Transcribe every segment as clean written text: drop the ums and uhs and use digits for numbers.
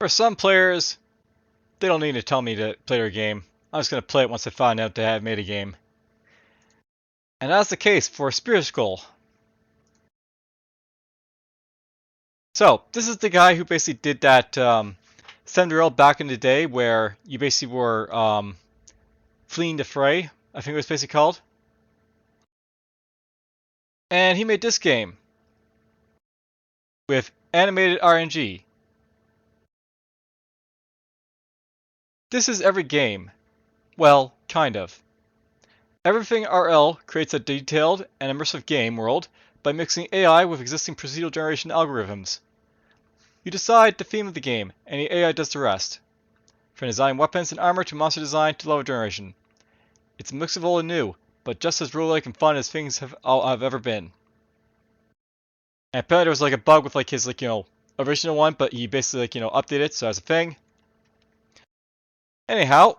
For some players, they don't need to tell me to play their game. I'm just going to play it once I find out they have made a game. And that's the case for Spfercial. So, this is the guy who basically did that 7DRL back in the day where you basically were fleeing the fray, I think it was basically called. And he made this game with animated RNG. This is every game. Well, kind of. EverythingRL creates a detailed and immersive game world by mixing AI with existing procedural generation algorithms. You decide the theme of the game, and the AI does the rest. From designing weapons and armor to monster design to level generation. It's a mix of old and new, but just as roguelike and fun as things have ever been. And apparently there was like a bug with like his original one, but he basically updated it, so that's a thing. Anyhow,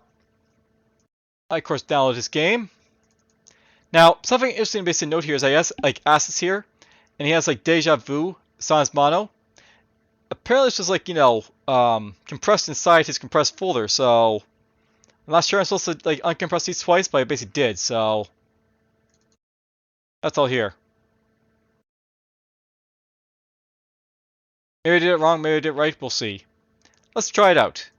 I of course downloaded this game. Now, something interesting to basically note here is I has like assets here, and he has like Deja Vu, Sans Mono. Apparently it's just like, compressed inside his compressed folder, so I'm not sure I'm supposed to like uncompress these twice, but I basically did, so that's all here. Maybe I did it wrong, maybe I did it right, we'll see. Let's try it out.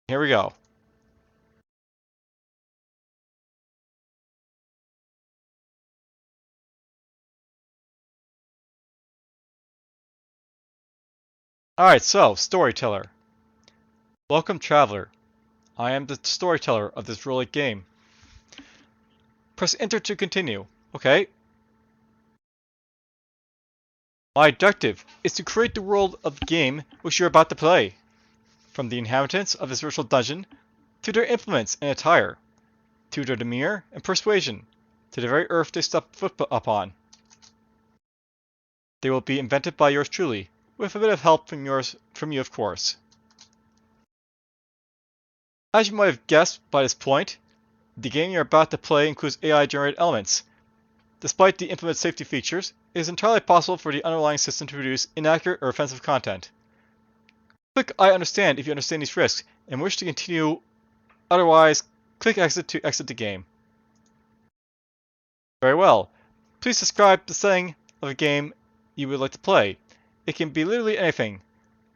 Here we go. Alright, so, storyteller. Welcome, traveler. I am the storyteller of this roguelike game. Press enter to continue. Okay. My objective is to create the world of the game which you're about to play. From the inhabitants of this virtual dungeon, to their implements and attire, to their demeanor and persuasion, to the very earth they step foot upon. They will be invented by yours truly, with a bit of help from you of course. As you might have guessed by this point, the game you're about to play includes AI-generated elements. Despite the implemented safety features, it is entirely possible for the underlying system to produce inaccurate or offensive content. Click I understand if you understand these risks and wish to continue, otherwise click exit to exit the game. Very well. Please describe the setting of a game you would like to play. It can be literally anything.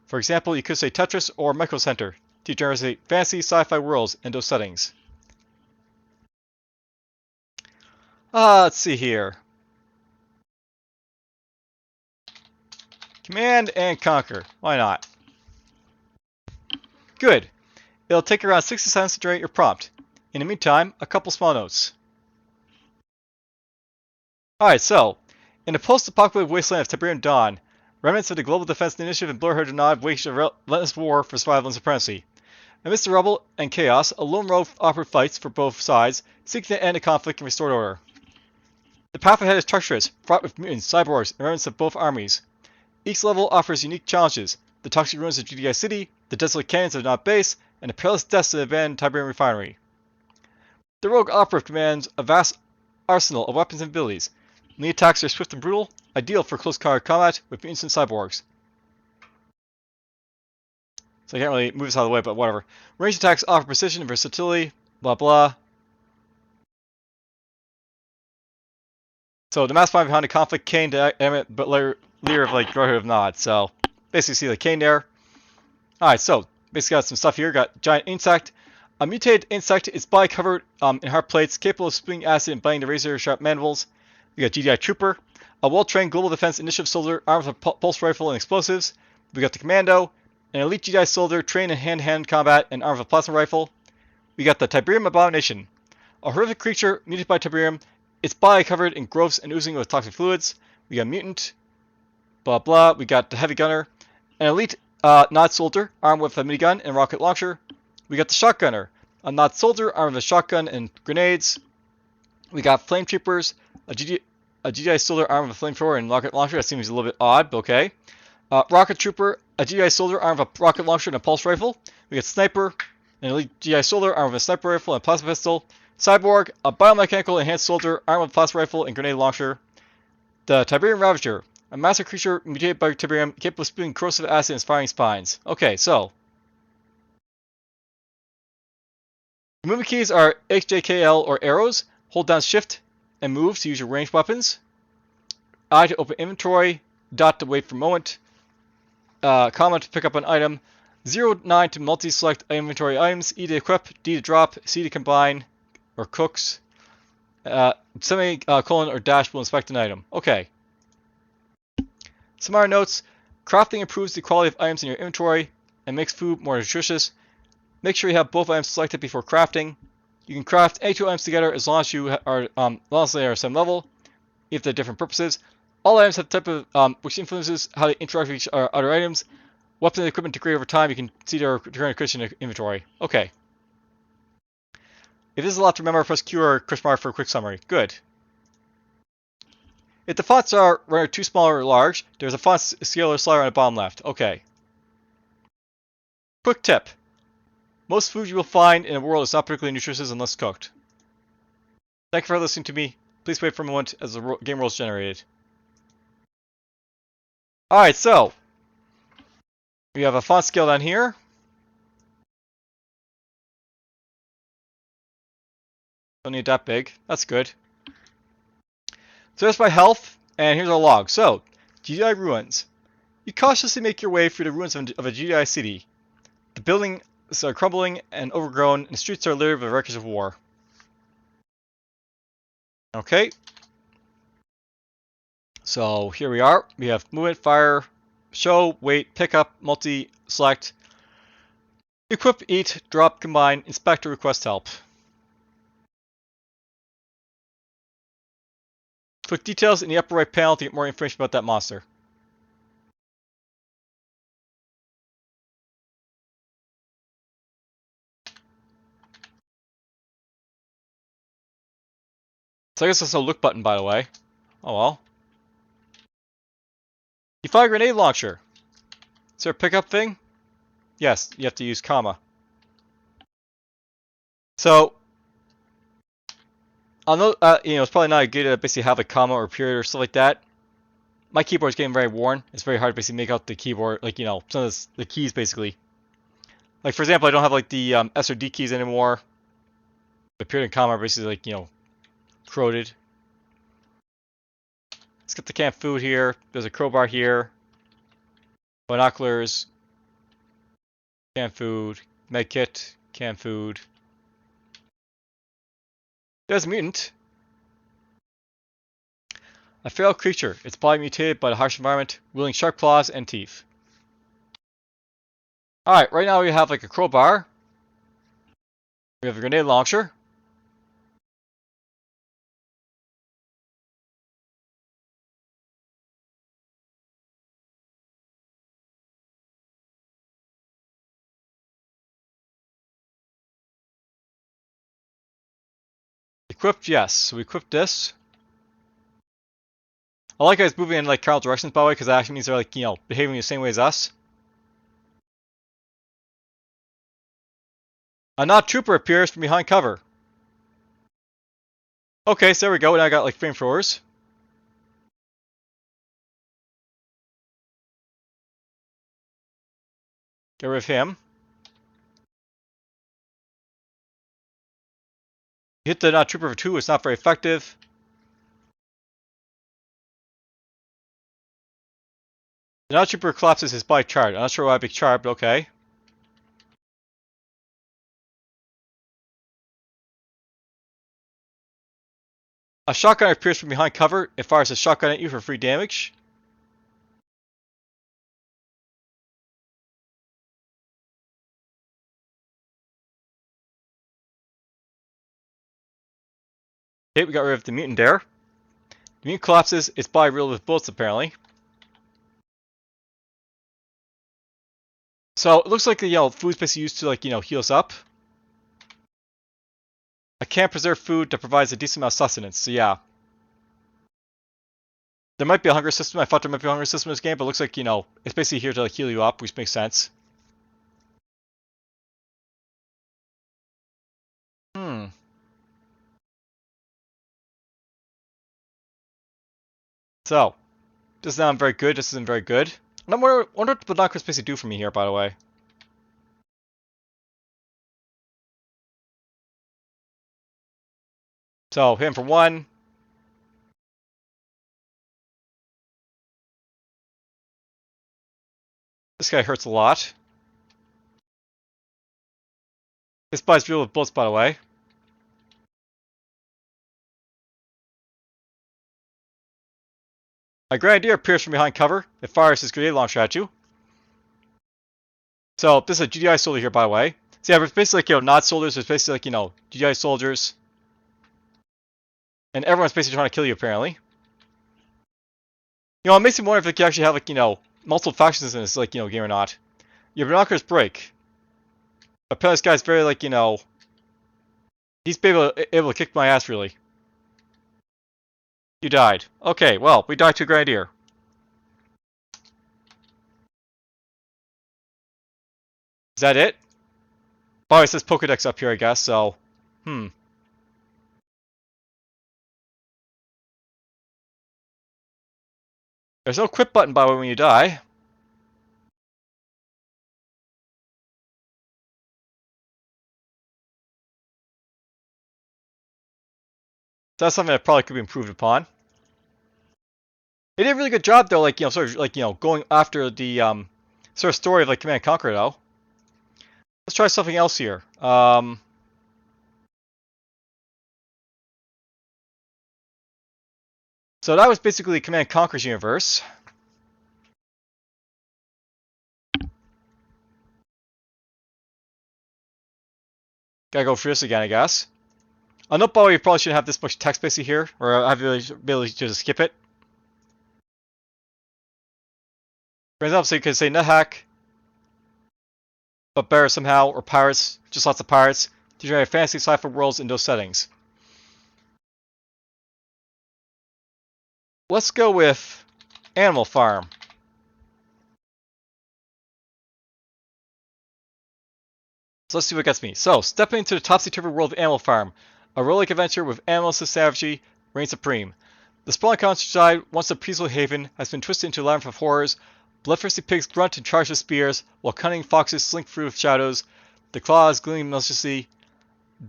For example, you could say Tetris or Micro Center to generate fantasy sci-fi worlds in those settings. Let's see here. Command and conquer. Why not? Good. It'll take around 60 seconds to generate your prompt. In the meantime, a couple small notes. Alright, so, in the post-apocalyptic wasteland of Tiberium Dawn, remnants of the Global Defense Initiative and Blurherd Nod wage a relentless war for survival and supremacy. Amidst the rubble and chaos, a lone rogue operative fights for both sides, seeking to end the conflict and restore order. The path ahead is treacherous, fraught with mutants, cyborgs, and remnants of both armies. Each level offers unique challenges: the toxic ruins of GDI City, the desolate canyons of Knot Base, and the perilous depths of the abandoned Tiberium Refinery. The rogue operative commands a vast arsenal of weapons and abilities. Melee attacks are swift and brutal, ideal for close combat with mutants and cyborgs. So I can't really move this out of the way, but whatever. Ranged attacks offer precision and versatility, blah blah. So the mastermind behind the conflict, Kane, the leader of like Brotherhood of Nod. So basically see the Kane there. Alright, so basically got some stuff here. Got giant insect. A mutated insect is body covered in hard plates, capable of spewing acid and biting the razor sharp mandibles. We got GDI Trooper, a well-trained Global Defense Initiative soldier armed with a pulse rifle and explosives. We got the Commando, an elite GDI soldier trained in hand-to-hand combat and armed with a plasma rifle. We got the Tiberium Abomination, a horrific creature mutated by Tiberium. Its body covered in growths and oozing with toxic fluids. We got Mutant, blah blah. We got the Heavy Gunner, an elite Nod soldier armed with a minigun and rocket launcher. We got the Shotgunner, a Nod soldier armed with a shotgun and grenades. We got Flame Troopers, a GDI soldier armed with a flamethrower and rocket launcher. That seems a little bit odd, but okay. Rocket Trooper, a GDI soldier armed with a rocket launcher and a pulse rifle. We got Sniper, an elite GDI soldier armed with a sniper rifle and a plasma pistol. Cyborg, a biomechanical enhanced soldier, armed with plasma rifle and grenade launcher. The Tiberium Ravager, a massive creature mutated by Tiberium capable of spewing corrosive acid and firing spines. Okay, so. The movement keys are HJKL or arrows. Hold down shift and move to use your ranged weapons. I to open inventory. Dot to wait for a moment. Comma to pick up an item. 0-9 to multi-select inventory items. E to equip. D to drop. C to combine or cooks. Semicolon or dash will inspect an item. Okay. Some other notes. Crafting improves the quality of items in your inventory and makes food more nutritious. Make sure you have both items selected before crafting. You can craft any two items together as long as they are the same level, if they're different purposes. All items have type of which influences how they interact with each other items. Weapons and equipment degrade over time. You can see their current condition in inventory. Okay. If this is a lot to remember, press Q or question mark for a quick summary. Good. If the fonts are rendered too small or large, there's a font scaler slider on the bottom left. Okay. Quick tip. Most food you will find in the world is not particularly nutritious unless cooked. Thank you for listening to me. Please wait for a moment as the game roll is generated. Alright, so. We have a font scale down here. Don't need that big. That's good. So there's my health, and here's our log. So, GDI ruins. You cautiously make your way through the ruins of a GDI city. The buildings are crumbling and overgrown, and the streets are littered with wreckage of war. Okay. So here we are. We have movement, fire, show, wait, pick up, multi, select, equip, eat, drop, combine, inspect, or request help. Click details in the upper right panel to get more information about that monster. So I guess there's no look button, by the way. Oh well. You find a grenade launcher. Is there a pickup thing? Yes, you have to use comma. So, although it's probably not good to basically have a comma or period or stuff like that. My keyboard's getting very worn. It's very hard to basically make out the keyboard, like some of the keys basically. Like for example, I don't have like the S or D keys anymore. The period and comma are basically like corroded. Let's get the canned food here. There's a crowbar here. Binoculars. Canned food. Medkit. Canned food. There's a mutant. A feral creature. Its body mutated by the harsh environment, wielding sharp claws and teeth. Alright, right now we have like a crowbar. We have a grenade launcher. Equipped, yes. So we equipped this. I like how it's moving in like cardinal directions, by the way, because that actually means they're like, behaving the same way as us. A not trooper appears from behind cover. Okay, so there we go. Now I got like flamethrowers. Get rid of him. Hit the not trooper for 2. It's not very effective. The not trooper collapses his body charred. I'm not sure why I'd be charred, but okay. A shotgun appears from behind cover. It fires a shotgun at you for free damage. Okay, we got rid of the mutant there. The mutant collapses. Its body riddled with bullets, apparently. So it looks like the food's basically used to like heal us up. I can't preserve food that provides a decent amount of sustenance. So yeah. There might be a hunger system. I thought there might be a hunger system in this game, but it looks like, it's basically here to like heal you up, which makes sense. So, this is not very good, this isn't very good. And I wonder what the binoculars basically do for me here, by the way. So, hit him for 1. This guy hurts a lot. This guy's real with bullets, by the way. My grenadier appears from behind cover. It fires his grenade launcher at you. So, this is a GDI soldier here, by the way. So yeah, it's basically like, not soldiers, it's basically like, GDI soldiers. And everyone's basically trying to kill you, apparently. It makes me wonder if they could actually have, like, multiple factions in this, like, game or not. Your binoculars break. Apparently this guy's very, like, he's able to kick my ass, really. You died. Okay, well, we died to a grenadier. Is that it? Oh, it says Pokedex up here, I guess, so... There's no quit button, by the way, when you die. So that's something that probably could be improved upon. They did a really good job, though, like, sort of, like, going after the, sort of story of, like, Command & Conquer, though. Let's try something else here. So that was basically Command & Conquer's universe. Gotta go through this again, I guess. Note, by the way, you probably shouldn't have this much text basically here, or have the ability to just skip it. For example, so you could say NetHack, but better somehow, or pirates, just lots of pirates, to generate fantasy sci-fi worlds in those settings. Let's go with Animal Farm. So let's see what gets me. So, stepping into the topsy-turvy world of Animal Farm, a roguelike adventure with animalistic savagery reigns supreme. The sprawling countryside, once a peaceful haven, has been twisted into a labyrinth of horrors. Bloodthirsty pigs grunt and charge with spears, while cunning foxes slink through the shadows. The claws gleam maliciously.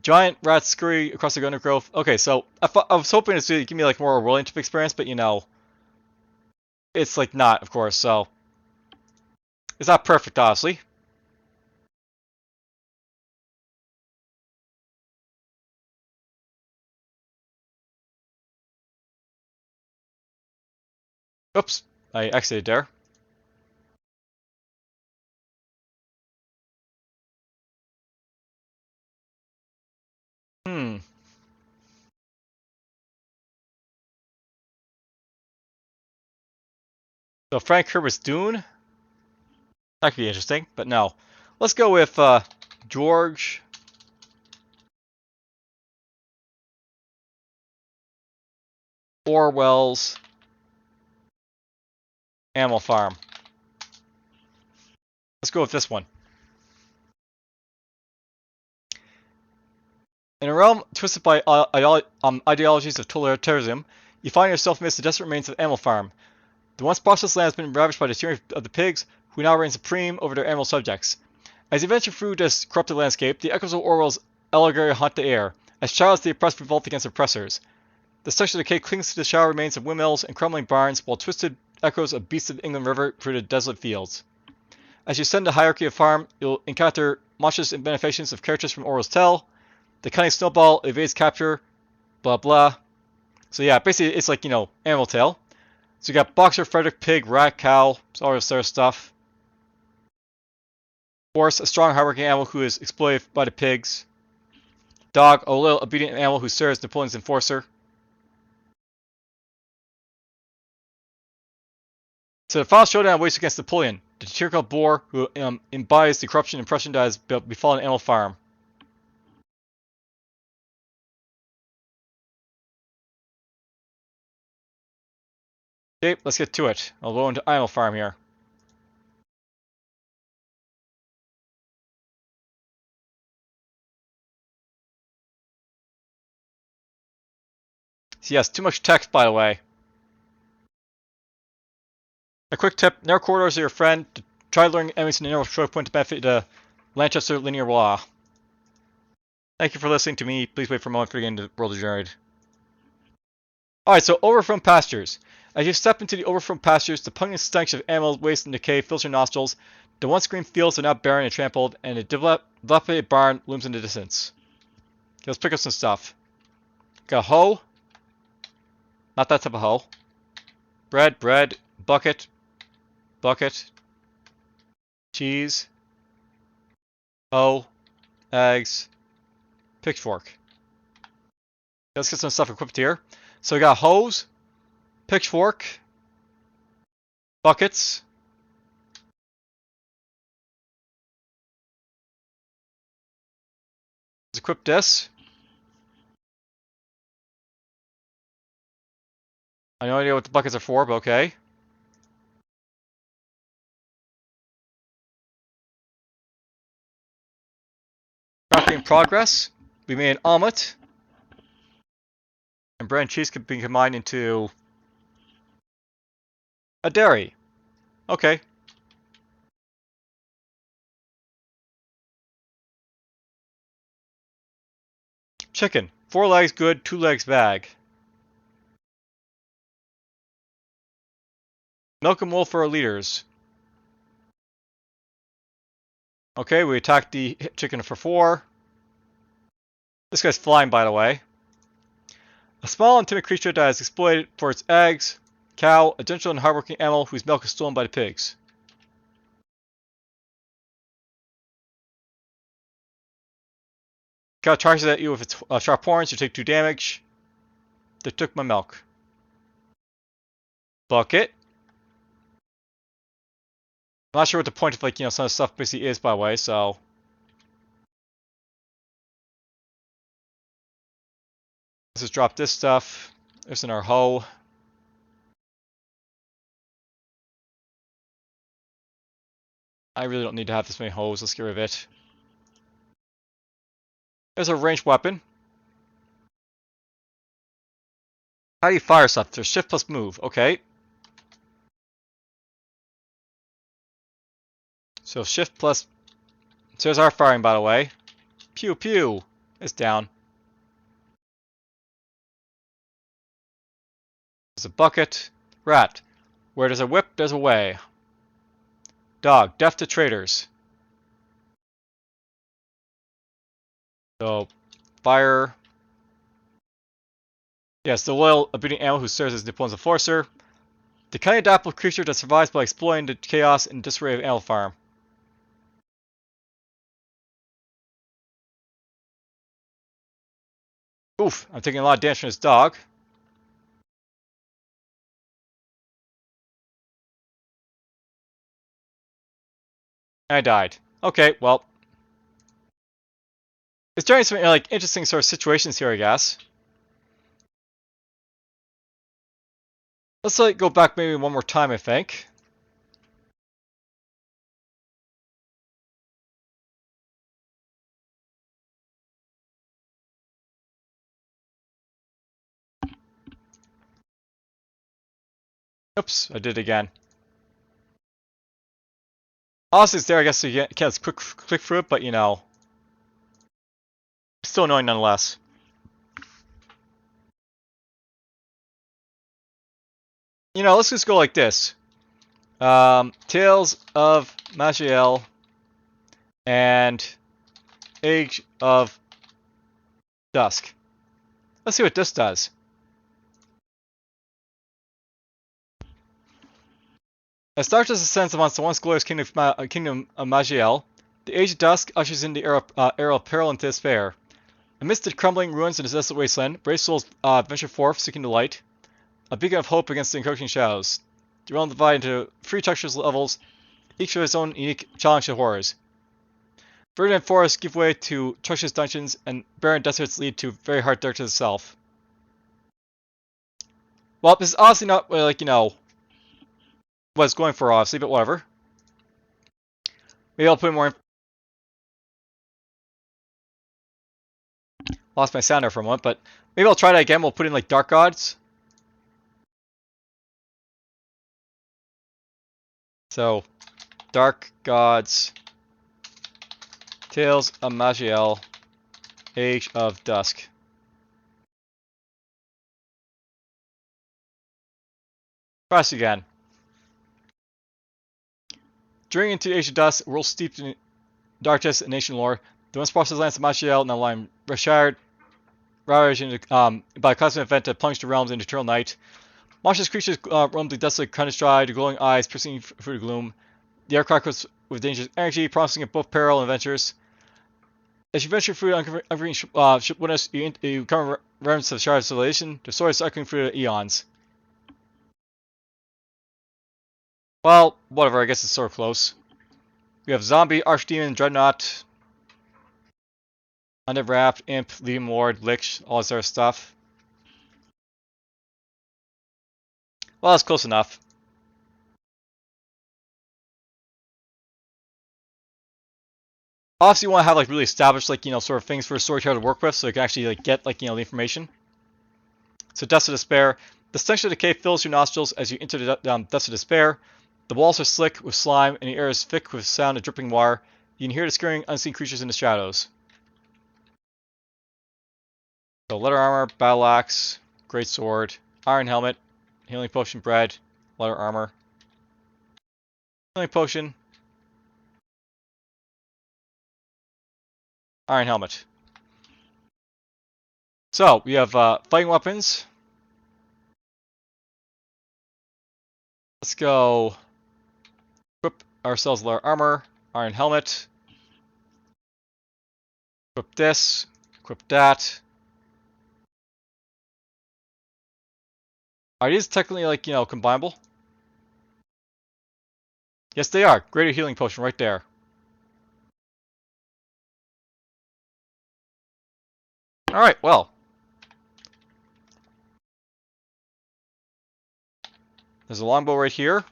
Giant rats scurry across the undergrowth. Okay, so I was hoping it's to give me like more roguelike experience, but it's like not, of course. So it's not perfect, honestly. Oops, I exited there. Hmm. So Frank Herbert's Dune. That could be interesting, but no. Let's go with George Orwell's Animal Farm. Let's go with this one. In a realm twisted by ideologies of totalitarianism, you find yourself amidst the desperate remains of Animal Farm. The once prosperous land has been ravaged by the tyranny of the pigs, who now reign supreme over their animal subjects. As you venture through this corrupted landscape, the echoes of Orwell's allegory haunt the air, as childs the oppressed revolt against oppressors. The structure of decay clings to the shallow remains of windmills and crumbling barns, while twisted echoes of Beasts of England river through the desolate fields. As you ascend the hierarchy of farm, you'll encounter monstrous inbeneficence of characters from Orwell's tale. The cunning snowball evades capture, blah blah. So yeah, basically it's like, Animal Tale. So you got Boxer, Frederick, Pig, Rat, Cow, all this sort of stuff. Horse, a strong, hardworking animal who is exploited by the pigs. Dog, a loyal, obedient animal who serves Napoleon's enforcer. So the final showdown waits against Napoleon, the tyrannical boar who embodies the corruption and oppression that has befallen Animal Farm. Okay, let's get to it. I'll go into Animal Farm here. So yes, too much text, by the way. A quick tip, narrow corridors are your friend. Try luring enemies in a narrow choke point to benefit the Lanchester linear law. Thank you for listening to me. Please wait for a moment for the game to roll the generate. Alright, so overflown pastures. As you step into the overflown pastures, the pungent stench of animal waste and decay fills your nostrils. The once green fields are now barren and trampled, and a dilapidated barn looms in the distance. Okay, let's pick up some stuff. Got a hoe. Not that type of hoe. Bread, bucket, cheese, hoe, eggs, pitchfork. Let's get some stuff equipped here. So we got hose, pitchfork, buckets. Let's equip this. I have no idea what the buckets are for, but okay. Crafting progress. We made an omelet. And bread and cheese could be combined into a dairy. Okay. Chicken. 4 legs good, 2 legs bag. Milk and wool for our leaders. Okay, we attacked the chicken for 4. This guy's flying, by the way. A small and timid creature that is exploited for its eggs. Cow, a gentle and hardworking animal whose milk is stolen by the pigs. Cow charges at you with its sharp horns. You take 2 damage. They took my milk. Bucket. I'm not sure what the point of, like, some of the stuff basically is, by the way, so. Let's just drop this stuff. There's in our hoe. I really don't need to have this many hoes. Let's get rid of it. There's a ranged weapon. How do you fire stuff? There's shift plus move. Okay. So shift plus. So there's our firing, by the way. Pew pew. It's down. There's a bucket. Rat. Where there's a whip, there's a way. Dog. Death to traitors. So fire. Yes, the loyal, obedient animal who serves as Nippon's enforcer. The kind of adaptable creature that survives by exploiting the chaos and disarray of Animal Farm. Oof, I'm taking a lot of damage from this dog. I died. Okay, well. It's during some like interesting sort of situations here, I guess. Let's go back maybe one more time, I think. Oops, I did it again. Honestly, it's there, I guess, so you can't click through it, but still annoying nonetheless. Let's just go like this. Tales of Magiel and Age of Dusk. Let's see what this does. As darkness ascends amongst the once glorious kingdom of Magiel, the Age of Dusk ushers in the era of peril and despair. Amidst the crumbling ruins of the desolate wasteland, brave souls venture forth, seeking the light, a beacon of hope against the encroaching shadows. The realm divided into 3 textures levels, each with its own unique challenge to horrors. Verdant forests give way to treacherous dungeons, and barren deserts lead to very hard darkness itself. Well, this is honestly not, what it's going for, obviously, but whatever. Maybe I'll put more. Lost my sound there for a moment, but maybe I'll try that again. We'll put in like Dark Gods. So, Dark Gods, Tales of Magiel, Age of Dusk. Press again. During into Age of Dusk, a world steeped in darkness and ancient lore, the once prosperous lands of Magiel now lie Rashard, ravaged by a cosmic event that plunged the realms into eternal night. Monstrous creatures roam the desolate countryside, glowing eyes piercing through the gloom. The air crackles with dangerous energy, promising of both peril and adventures. As you venture through the uncovering wilderness, you encounter remnants of Shard's civilization, the story cycling through the eons. Well, whatever, I guess it's sort of close. We have Zombie, Archdemon, Dreadnought, Undead Raft, Imp, Legion Lord, Lich, all this other stuff. Well, that's close enough. Obviously, you want to have like really established, like, sort of things for a storyteller to work with, so you can actually like get like, the information. So, Dust of Despair. The stench of decay fills your nostrils as you enter the Dust of Despair. The walls are slick with slime, and the air is thick with sound of dripping water. You can hear the scurrying, unseen creatures in the shadows. So, leather armor, battle axe, great sword, iron helmet, healing potion, bread, leather armor, healing potion, iron helmet. So, we have fighting weapons. Let's go equip ourselves leather armor, iron helmet, equip this, equip that. Are these technically like, combinable? Yes, they are. Greater healing potion right there. Alright, well. There's a longbow right here.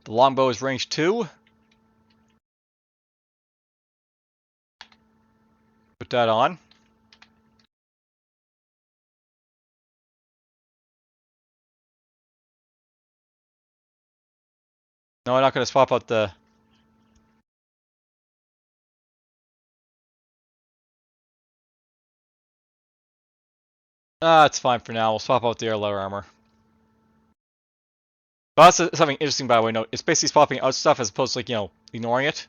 The longbow is range 2. Put that on. No, I'm not going to swap out the... it's fine for now. We'll swap out the air leather armor. But that's something interesting, by the way. No, it's basically swapping out stuff as opposed to, like, ignoring it.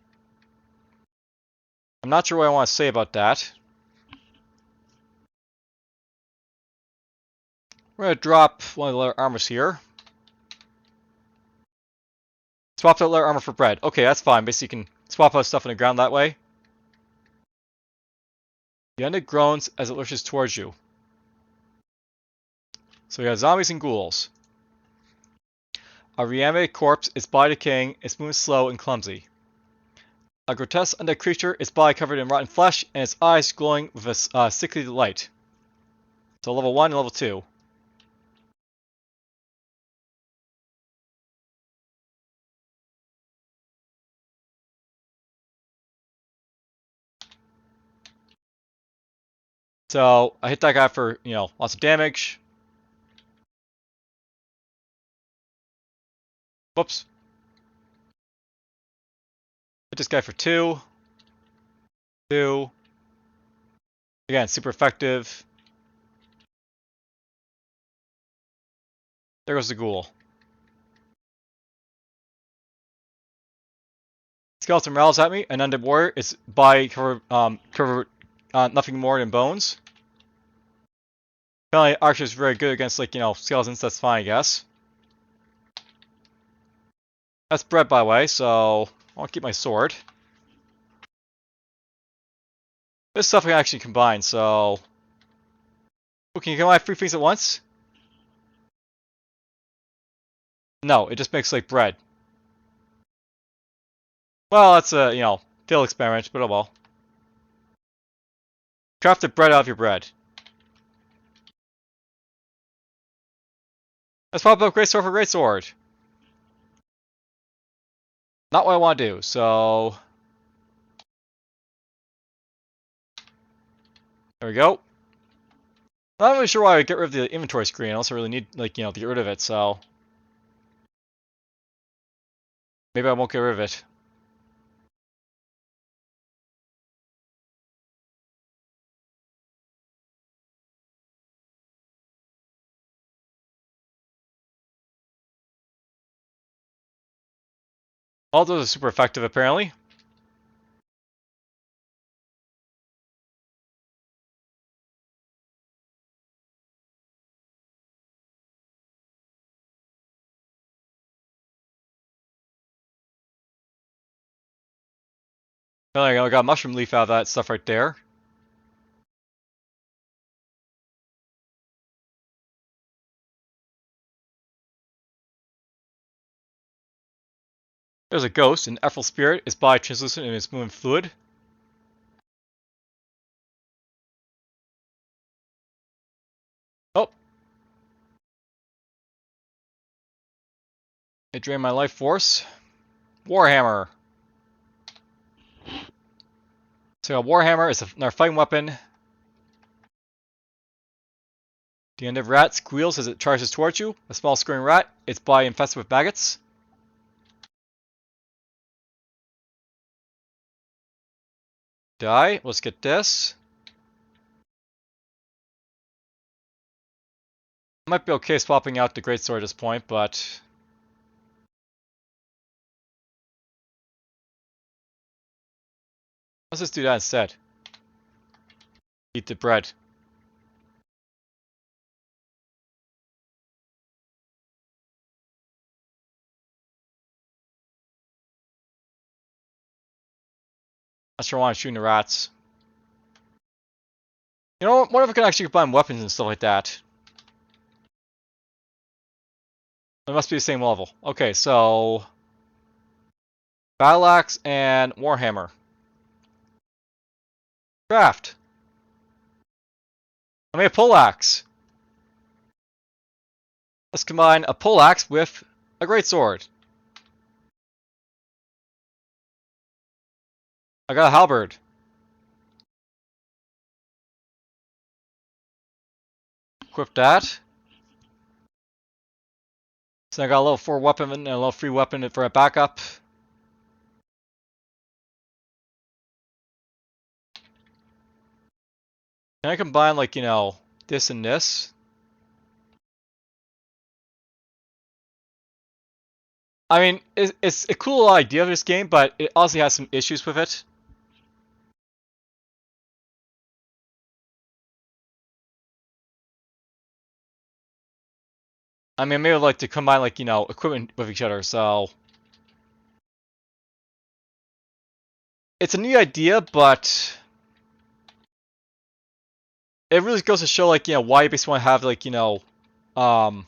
I'm not sure what I want to say about that. We're going to drop one of the leather armors here. Swap out leather armor for bread. Okay, that's fine. Basically, you can swap out stuff on the ground that way. The undead groans as it lurches towards you. So we have zombies and ghouls. A reanimated corpse, its body decaying, its movement slow and clumsy. A grotesque undead creature, its body covered in rotten flesh, and its eyes glowing with a sickly light. So level 1 and level 2. So I hit that guy for, lots of damage. Whoops. Hit this guy for 2. 2. Again, super effective. There goes the ghoul. Skeleton rattles at me. An undead warrior. Its body covered nothing more than bones. Apparently, Archer's very good against, like, skeletons. That's fine, I guess. That's bread, by the way, so I'll keep my sword. This stuff can actually combine, so... Oh, can you combine 3 things at once? No, it just makes, like, bread. Well, that's a, failed experiment, but oh well. Craft the bread out of your bread. Let's pop up Great Sword for Great Sword. Not what I want to do, so... There we go. Not really sure why I would get rid of the inventory screen, unless I really need, like, to get rid of it, so... Maybe I won't get rid of it. All those are super effective, apparently. There you go, I got a mushroom leaf out of that stuff right there. There's a ghost, an ethereal spirit. Its body translucent and its moving fluid. Oh! It drained my life force. Warhammer. So a Warhammer is another fighting weapon. The end of rat squeals as it charges towards you. A small scurrying rat. Its body infested with maggots. Die. Let's get this. I might be okay swapping out the greatsword at this point, but let's just do that instead. Eat the bread. Not sure I want to shoot the rats. You know what if I can actually combine weapons and stuff like that? It must be the same level. Okay, so battle axe and warhammer. Craft. I made a pole axe. Let's combine a pole axe with a greatsword. I got a halberd. Equip that. So I got a level 4 weapon and a level 3 weapon for a backup. Can I combine, like, you know, this and this? I mean, it's a cool idea of this game, but it also has some issues with it. I mean, maybe like to combine, like, you know, equipment with each other, so it's a neat idea, but it really goes to show, like, you know, why you basically want to have, like, you know, um,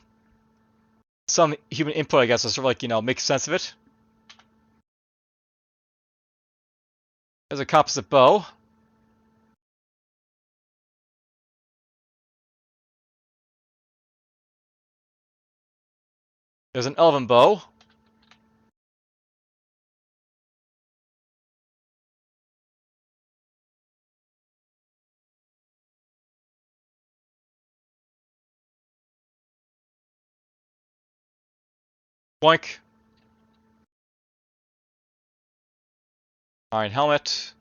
some human input, I guess, to sort of, like, you know, make sense of it. There's a composite bow. There's an elven bow. Boink. Iron helmet.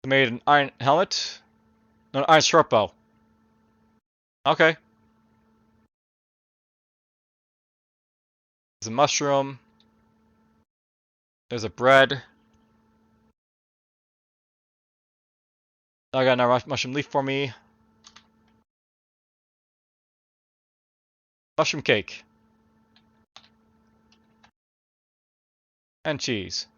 I made an iron helmet. No, an iron short bow. Okay. There's a mushroom. There's a bread. I got another mushroom leaf for me. Mushroom cake. And cheese.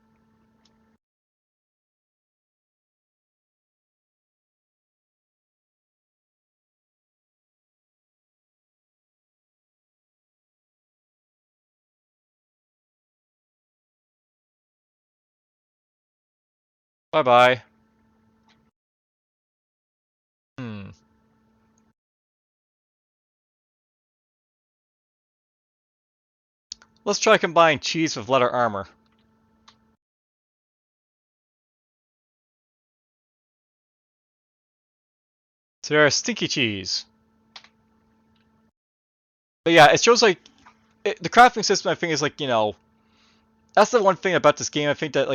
Bye bye. Hmm. Let's try combining cheese with leather armor. So there's stinky cheese. But yeah, it shows like the crafting system. I think is like that's the one thing about this game. I think that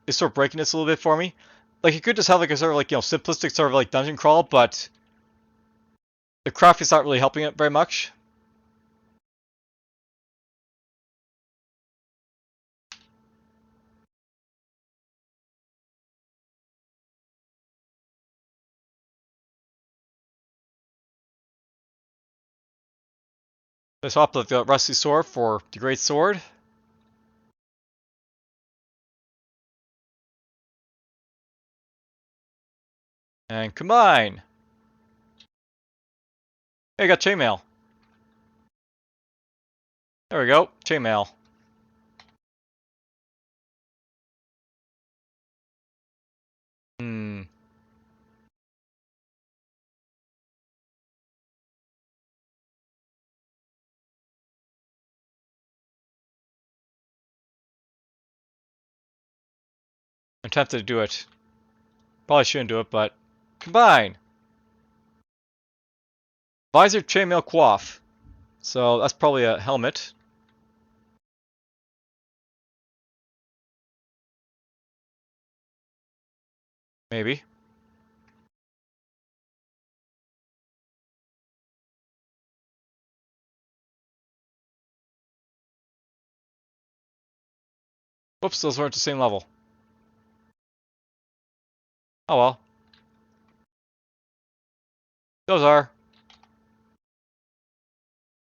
is sort of breaking this a little bit for me. Like you could just have like a sort of like simplistic sort of like dungeon crawl, but the crafting's not really helping it very much. Let's swap the rusty sword for the great sword. And combine. Hey, I got chainmail. There we go, chainmail. Hmm. I'm tempted to do it. Probably shouldn't do it, but combine. Visor chainmail coif. So that's probably a helmet. Maybe. Whoops, those weren't the same level. Oh well. Those are.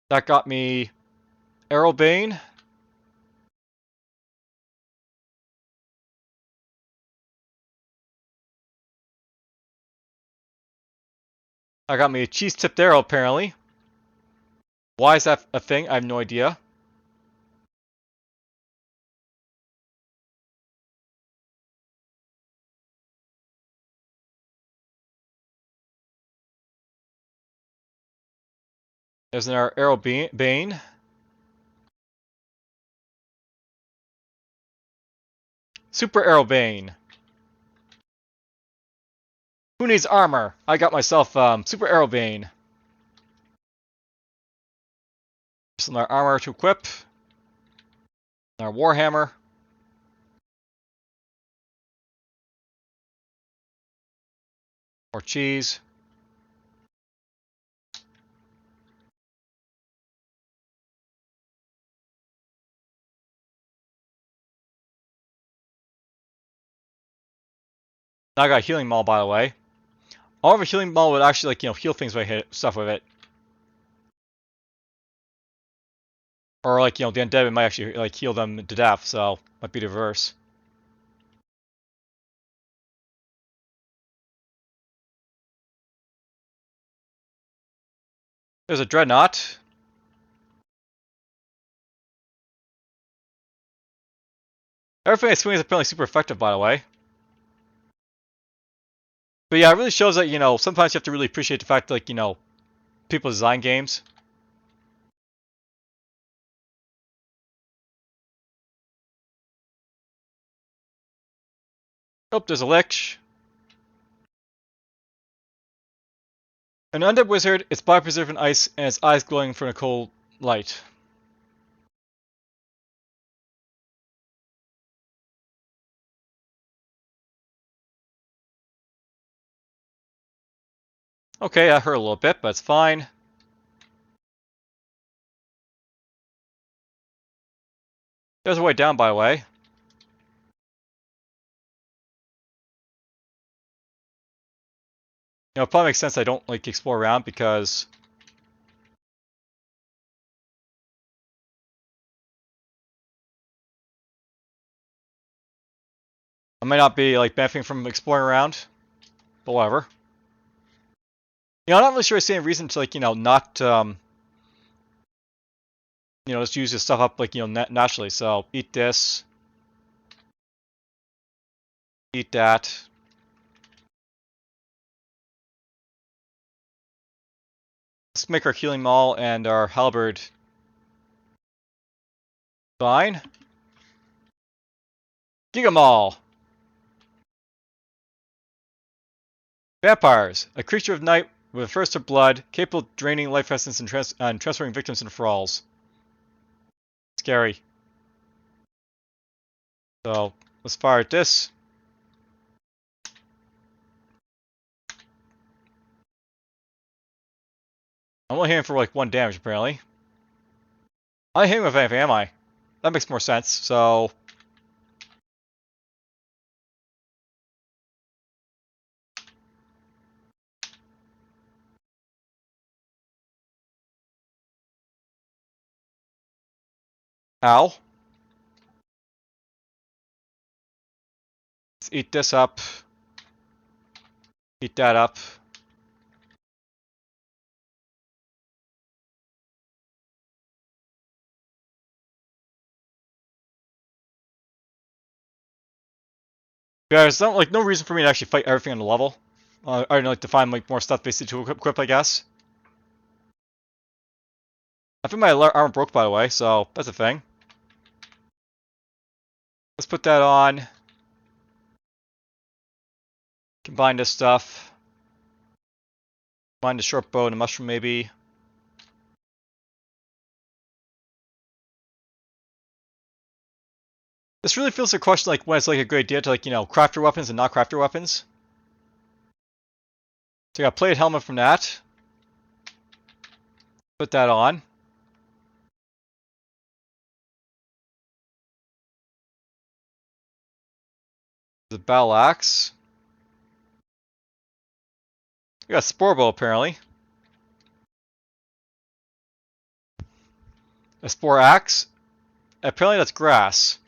That got me Arrow Bane. I got me a cheese tipped arrow apparently. Why is that a thing? I have no idea. There's an Arrow Bane. Super Arrow Bane. Who needs armor? I got myself Super Arrow Bane. Some armor to equip. Our Warhammer. More cheese. Now I got a healing maul, by the way. All of a healing maul would actually heal things if I hit stuff with it. Or the undead might actually heal them to death, so might be the reverse. There's a dreadnought. Everything I swing is apparently super effective, by the way. But yeah, it really shows that sometimes you have to really appreciate the fact that people design games. Oh, there's a lich. An undead wizard, its body preserved in ice, and its eyes glowing from a cold light. Okay, that hurt a little bit, but it's fine. There's a way down, by the way. It probably makes sense I don't explore around because I might not be benefiting from exploring around. But whatever. I'm not really sure I see any reason to not just use this stuff up naturally. So eat this, eat that. Let's make our healing maul and our halberd fine. Giga Maul. Vampires. A creature of night with a thirst for blood, capable of draining life essence and transferring victims into thralls. Scary. So, let's fire at this. I'm only hitting for like 1 damage, apparently. I'm not hitting with anything, am I? That makes more sense, so... Ow. Let's eat this up. Eat that up. Yeah, there's no reason for me to actually fight everything on the level. I'd like to find like more stuff basically to equip, I guess. I think my armor broke, by the way, so that's a thing. Let's put that on. Combine this stuff. Combine the short bow and the mushroom, maybe. This really feels like a question like when it's like a good idea to like, craft your weapons and not craft your weapons. So I got a plated helmet from that. Put that on. The battle axe. We got a spore bow apparently. A spore axe. Apparently that's grass.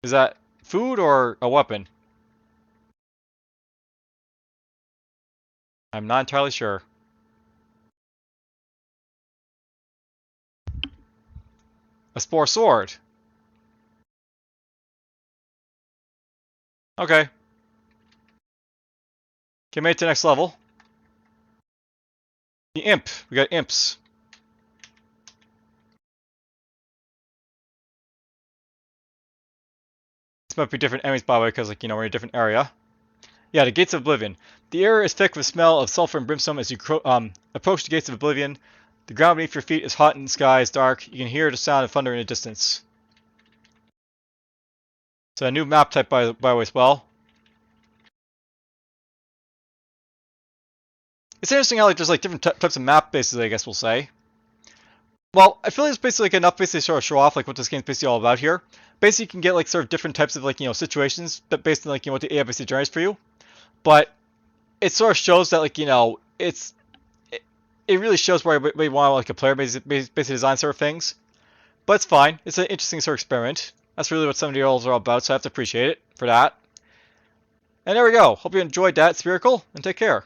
Is that food or a weapon? I'm not entirely sure. A spore sword. Okay. Okay, made it to the next level. The imp. We got imps. This might be different enemies, by the way, because like, we're in a different area. Yeah, the Gates of Oblivion. The air is thick with smell of sulfur and brimstone as you approach the Gates of Oblivion. The ground beneath your feet is hot and the sky is dark. You can hear the sound of thunder in the distance. So a new map type, by the way, as well. It's interesting how like there's like different types of map bases, I guess we'll say. Well, I feel like it's basically like enough basically to sort of show off like what this game's basically all about here. Basically, you can get like sort of different types of like situations based on like what the AI basically generates for you. But it sort of shows that like it really shows where we want like a player basically design sort of things. But it's fine. It's an interesting sort of experiment. That's really what 7DRLs are all about, so I have to appreciate it for that. And there we go. Hope you enjoyed that, Spfercial, and take care.